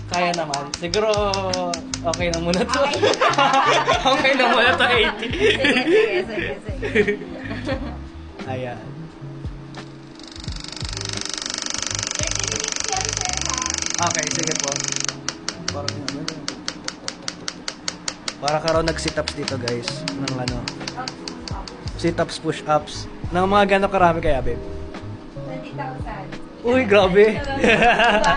Kaya naman. Siguro, okay na muna to. Okay. Okay na muna to, 80. Sige. Ayan. 30 minutes yan, sir, ha? Okay, sige po. Parang ano yun. Para ka raw nag-sit-ups dito, guys. Ng ano. Sit-ups, push-ups. Ng mga gano'ng karami kaya, babe? 20,000. Uy, grabe. Diba?